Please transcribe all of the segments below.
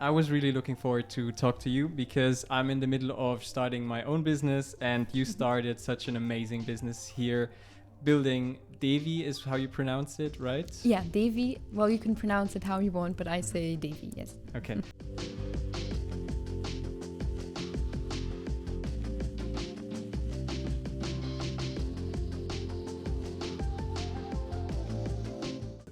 I was really looking forward to talk to you because I'm in the middle of starting my own business, and you started such an amazing business here, building Devï is how you pronounce it, right? Yeah, Devï. Well, you can pronounce it how you want, but I say Devï, yes. Okay.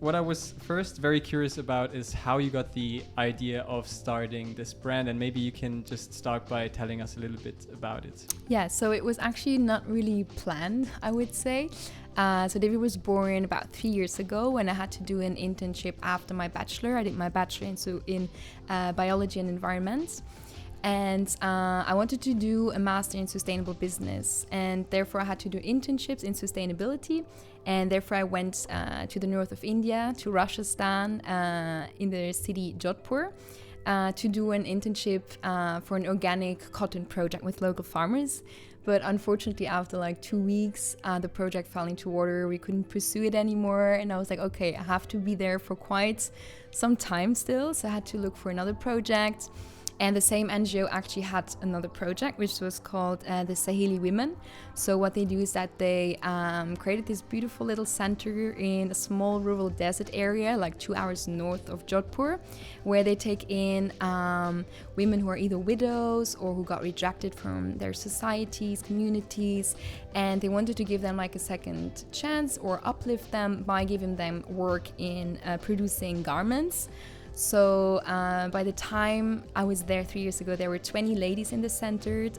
What I was first very curious about is how you got the idea of starting this brand, and maybe you can just start by telling us a little bit about it. Yeah, so it was actually not really planned, I would say. So Devï was born about 3 years ago when I had to do an internship after my bachelor. I did my bachelor in biology and environment. And I wanted to do a master in sustainable business, and therefore I had to do internships in sustainability. And therefore I went to the north of India, to Rajasthan, in the city Jodhpur, to do an internship for an organic cotton project with local farmers. But unfortunately, after like 2 weeks, the project fell into water. We couldn't pursue it anymore. And I was like, okay, I have to be there for quite some time still. So I had to look for another project. And the same NGO actually had another project, which was called the Saheli Women. So what they do is that they created this beautiful little center in a small rural desert area, like 2 hours north of Jodhpur, where they take in women who are either widows or who got rejected from their societies, communities, and they wanted to give them like a second chance or uplift them by giving them work in producing garments. So by the time I was there 3 years ago, there were 20 ladies in the center,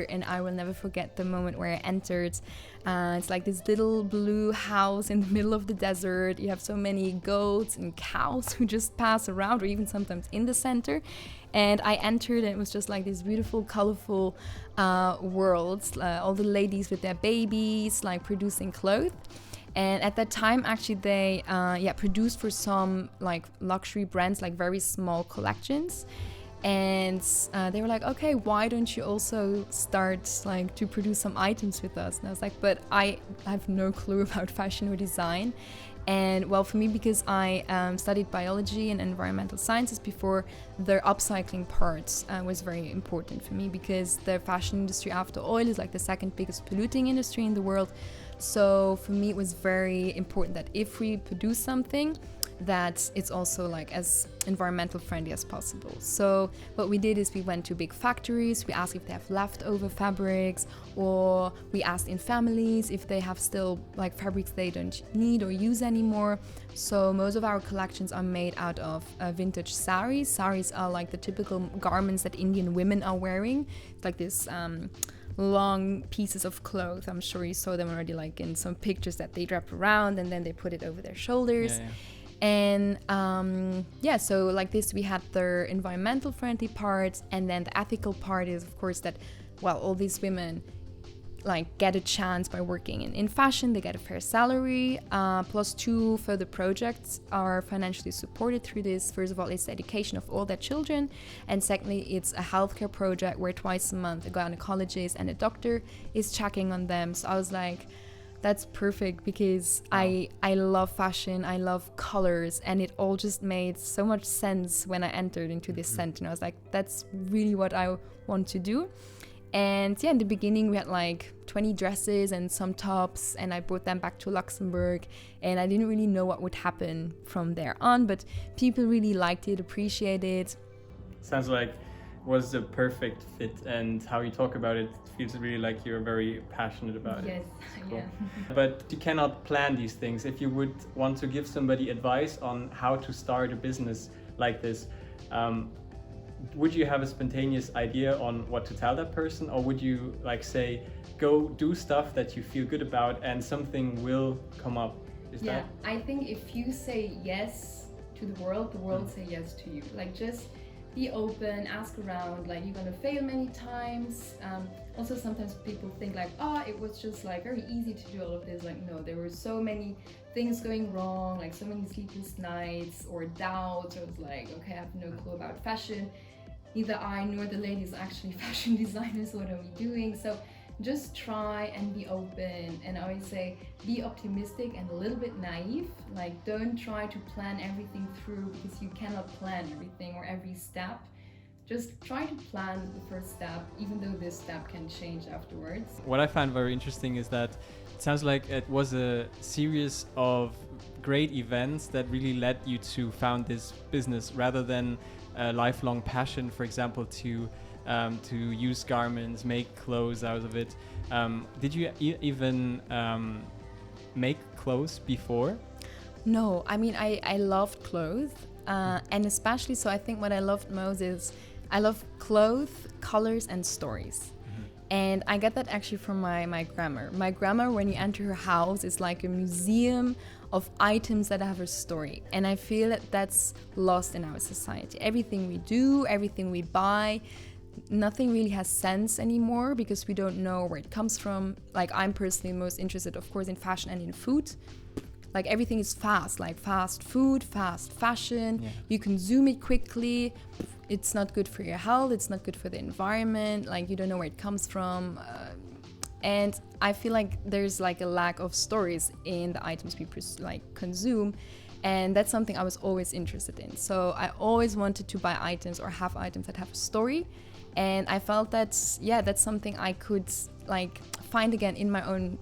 and I will never forget the moment where I entered. It's like this little blue house in the middle of the desert. You have so many goats and cows who just pass around, or even sometimes in the center. And I entered, and it was just like this beautiful, colorful world. All the ladies with their babies, like producing clothes. And at that time, actually, they produced for some like luxury brands, like very small collections. And they were like, okay, why don't you also start like to produce some items with us? And I was like, but I have no clue about fashion or design. And well, for me, because I studied biology and environmental sciences before, the upcycling part was very important for me, because the fashion industry after oil is like the second biggest polluting industry in the world. So for me, it was very important that if we produce something, that it's also like as environmental friendly as possible. So what we did is we went to big factories, we asked if they have leftover fabrics, or we asked in families if they have still like fabrics they don't need or use anymore. So most of our collections are made out of vintage saris. Saris are like the typical garments that Indian women are wearing. It's like this long pieces of cloth. I'm sure you saw them already, like in some pictures that they wrap around and then they put it over their shoulders. Yeah. And so like this, we had the environmental friendly part, and then the ethical part is, of course, that, well, all these women like get a chance by working in fashion. They get a fair salary, plus 2 further projects are financially supported through this. First of all, it's the education of all their children, and secondly, it's a healthcare project where twice a month a gynecologist and a doctor is checking on them. So I was like, that's perfect, because I love fashion, I love colors, and it all just made so much sense when I entered into this center. And I was like, that's really what I want to do. And yeah, in the beginning we had like 20 dresses and some tops, and I brought them back to Luxembourg, and I didn't really know what would happen from there on, but people really liked it, appreciated it. Sounds like was the perfect fit, and how you talk about it feels really like you're very passionate about it. Yes, Cool. yeah. But you cannot plan these things. If you would want to give somebody advice on how to start a business like this, would you have a spontaneous idea on what to tell that person, or would you like say, go do stuff that you feel good about and something will come up? I think if you say yes to the world say yes to you. Like, just be open, ask around. Like, you're gonna fail many times. Also, sometimes people think like, it was just like very easy to do all of this. Like, no, there were so many things going wrong, like so many sleepless nights or doubts. I was like, okay, I have no clue about fashion. Neither I nor the ladies are actually fashion designers. What are we doing? So just try and be open. And I always say, be optimistic and a little bit naive. Like, don't try to plan everything through, because you cannot plan everything or every step. Just try to plan the first step, even though this step can change afterwards. What I find very interesting is that it sounds like it was a series of great events that really led you to found this business, rather than a lifelong passion, for example, to use garments, make clothes out of it. Did you even make clothes before? No, I mean, I loved clothes, and especially, so I think what I loved most is I love clothes, colors, and stories. And I get that actually from my grandma. My grandma, when you enter her house, is like a museum of items that have a story. And I feel that that's lost in our society. Everything we do, everything we buy, nothing really has sense anymore, because we don't know where it comes from. Like, I'm personally most interested, of course, in fashion and in food. Like, everything is fast, like fast food, fast fashion. Yeah. You consume it quickly. It's not good for your health. It's not good for the environment. Like, you don't know where it comes from. And I feel like there's like a lack of stories in the items we consume. And that's something I was always interested in. So I always wanted to buy items or have items that have a story. And I felt that, yeah, that's something I could like find again in my own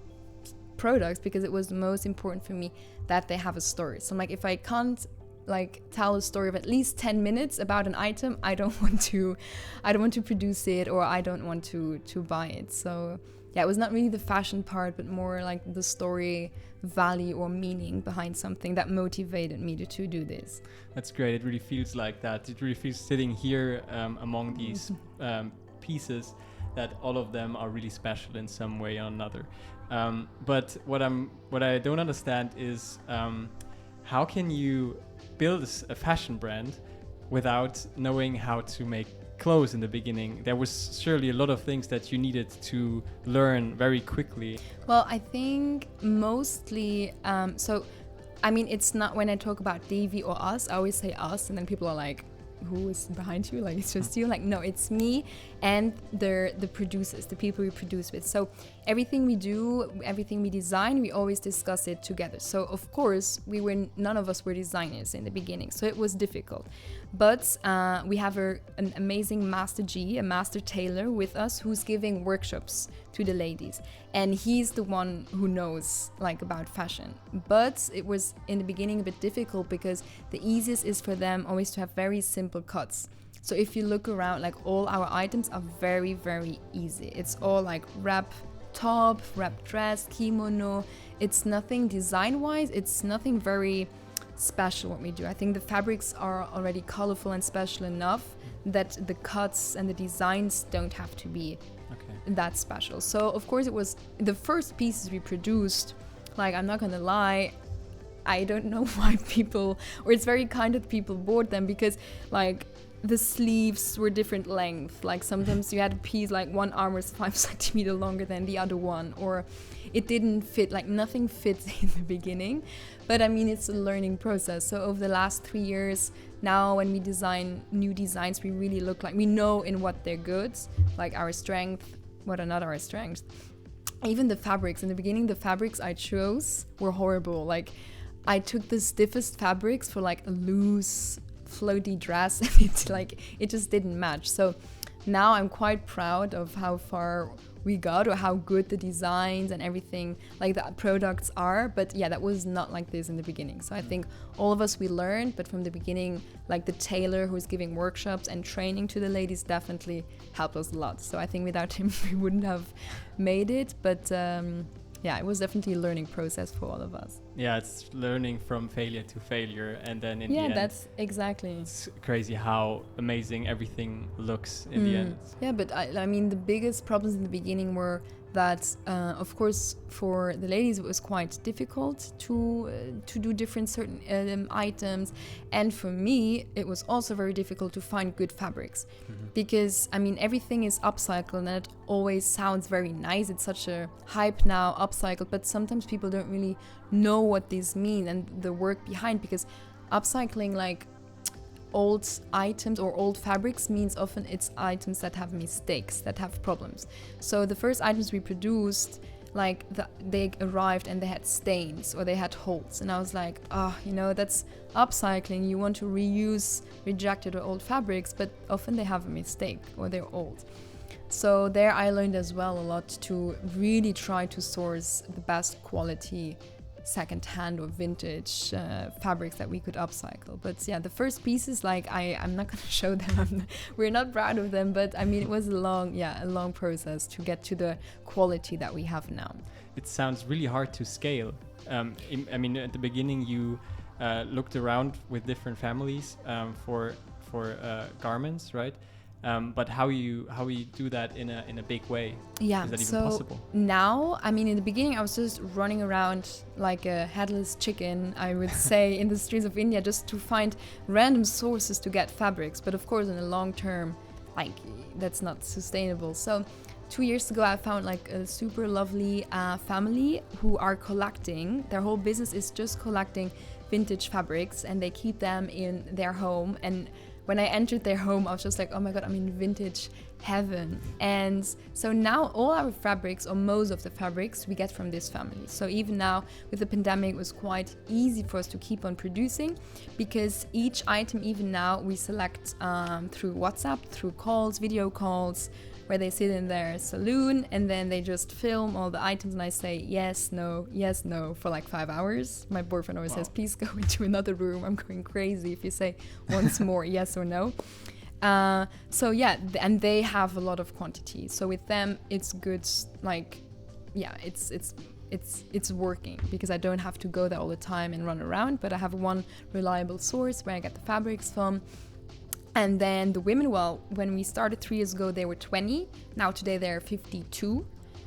products, because it was the most important for me that they have a story. So I'm like, if I can't like tell a story of at least 10 minutes about an item, I don't want to produce it, or I don't want to buy it. So yeah, it was not really the fashion part, but more like the story, value, or meaning behind something that motivated me to do this. That's great. It really feels like that. It really feels sitting here among these pieces, that all of them are really special in some way or another. But what I don't understand is how can you build a fashion brand without knowing how to make clothes in the beginning? There was surely a lot of things that you needed to learn very quickly. Well, I think mostly, so I mean, it's not, when I talk about Devï or us, I always say us, and then people are like, who is behind you? Like, it's just you? Like, no, it's me and the producers, the people we produce with. So everything we do, everything we design, we always discuss it together. So of course, none of us were designers in the beginning, so it was difficult. But we have an amazing master G, a master tailor with us, who's giving workshops to the ladies, and he's the one who knows like about fashion. But it was in the beginning a bit difficult, because the easiest is for them always to have very simple cuts. So if you look around, like, all our items are very, very easy. It's all like wrap top, wrap dress, kimono. It's nothing design-wise, it's nothing very special what we do. I think the fabrics are already colorful and special enough that the cuts and the designs don't have to be that special. So of course, it was the first pieces we produced, like, I'm not gonna lie, I don't know why people, or it's very kind that people bought them, because like the sleeves were different length. Like sometimes you had a piece, like one arm was 5 centimeters longer than the other one, or it didn't fit, like nothing fits in the beginning. But I mean, it's a learning process. So over the last 3 years, now when we design new designs, we really look like, we know in what they're good, like our strength, what are not our strengths. Even the fabrics, in the beginning, the fabrics I chose were horrible. Like I took the stiffest fabrics for like a loose, floaty dress, and it just didn't match. So now I'm quite proud of how far we got, or how good the designs and everything, like the products are. But yeah, that was not like this in the beginning. So I think all of us, we learned, but from the beginning, like the tailor who's giving workshops and training to the ladies definitely helped us a lot. So I think without him we wouldn't have made it. But yeah, it was definitely a learning process for all of us. Yeah, it's learning from failure to failure, and then in the end, that's exactly. It's crazy how amazing everything looks in the end. Yeah, but I mean, the biggest problems in the beginning were that, of course, for the ladies it was quite difficult to do different certain items, and for me it was also very difficult to find good fabrics, because I mean, everything is upcycled, and it always sounds very nice. It's such a hype now, upcycled, but sometimes people don't really know what these mean and the work behind, because upcycling, like, old items or old fabrics means often it's items that have mistakes, that have problems. So the first items we produced, like they arrived and they had stains or they had holes, and I was like, that's upcycling. You want to reuse rejected or old fabrics, but often they have a mistake or they're old. So there I learned as well a lot to really try to source the best quality second-hand or vintage fabrics that we could upcycle. But yeah, the first pieces, like I'm not going to show them. We're not proud of them, but I mean it was a long process to get to the quality that we have now. It sounds really hard to scale. I mean, at the beginning you looked around with different families for garments, right? But how you do that in a big way? Yeah, is that even possible? Now, I mean, in the beginning, I was just running around like a headless chicken, I would say, in the streets of India, just to find random sources to get fabrics. But of course, in the long term, like that's not sustainable. So 2 years ago, I found like a super lovely family who are collecting. Their whole business is just collecting vintage fabrics, and they keep them in their home. And when I entered their home, I was just like, oh my God, I'm in vintage heaven. And so now all our fabrics, or most of the fabrics, we get from this family. So even now with the pandemic, it was quite easy for us to keep on producing, because each item, even now, we select through WhatsApp, through calls, video calls, where they sit in their saloon and then they just film all the items, and I say yes, no for like 5 hours. My boyfriend always says, please go into another room, I'm going crazy if you say once more yes or no. So yeah, and they have a lot of quantity, so with them it's good, like yeah, it's working, because I don't have to go there all the time and run around, but I have one reliable source where I get the fabrics from. And then the women, well, when we started 3 years ago, they were 20. Now today they're 52.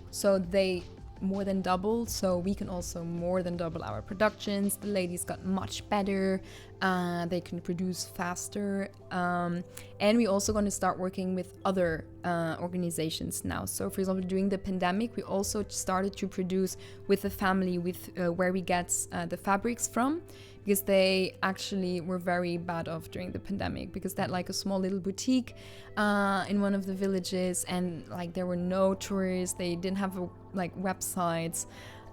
So they more than doubled. So we can also more than double our productions. The ladies got much better. They can produce faster. And we also going to start working with other organizations now. So for example, during the pandemic, we also started to produce with the family with where we get the fabrics from, because they actually were very bad off during the pandemic, because they had like a small little boutique in one of the villages, and like there were no tourists, they didn't have like websites.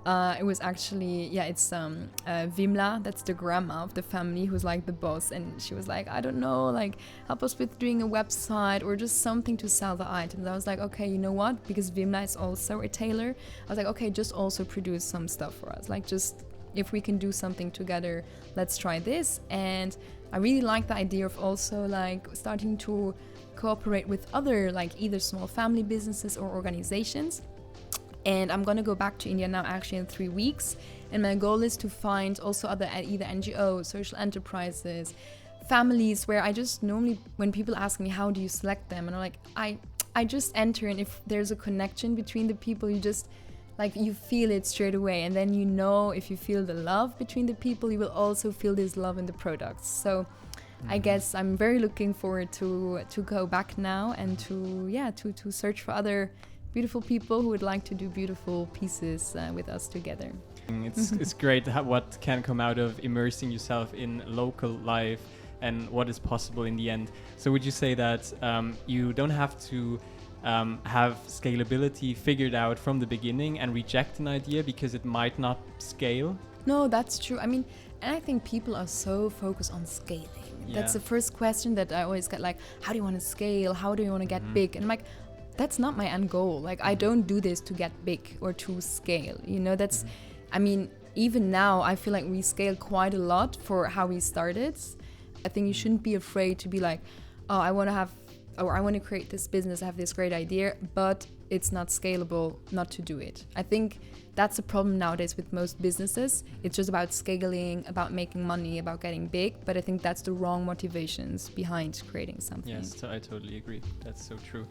It was actually, it's Vimla, that's the grandma of the family, who's like the boss, and she was like, I don't know, like help us with doing a website or just something to sell the items. I was like, okay, you know what, because Vimla is also a tailor, I was like, okay, just also produce some stuff for us, like just if we can do something together, let's try this. And I really like the idea of also like starting to cooperate with other like either small family businesses or organizations. And I'm gonna go back to India now actually in 3 weeks, and my goal is to find also other either NGOs, social enterprises, families, where I just normally, when people ask me how do you select them, and I'm like, I just enter, and if there's a connection between the people, you just like you feel it straight away. And then you know, if you feel the love between the people, you will also feel this love in the products. So I guess I'm very looking forward to go back now and to search for other beautiful people who would like to do beautiful pieces with us together. It's great what can come out of immersing yourself in local life and what is possible in the end. So would you say that you don't have to have scalability figured out from the beginning and reject an idea because it might not scale? No, that's true. I mean, and I think people are so focused on scaling. Yeah. That's the first question that I always get, like, how do you want to scale? How do you want to get big? And I'm like, that's not my end goal. Like, I don't do this to get big or to scale. You know, that's, I mean, even now, I feel like we scale quite a lot for how we started. I think you shouldn't be afraid to be like, oh, I want to create this business, I have this great idea, but it's not scalable not to do it. I think that's the problem nowadays with most businesses. It's just about scaling, about making money, about getting big, but I think that's the wrong motivations behind creating something. Yes, I totally agree. That's so true.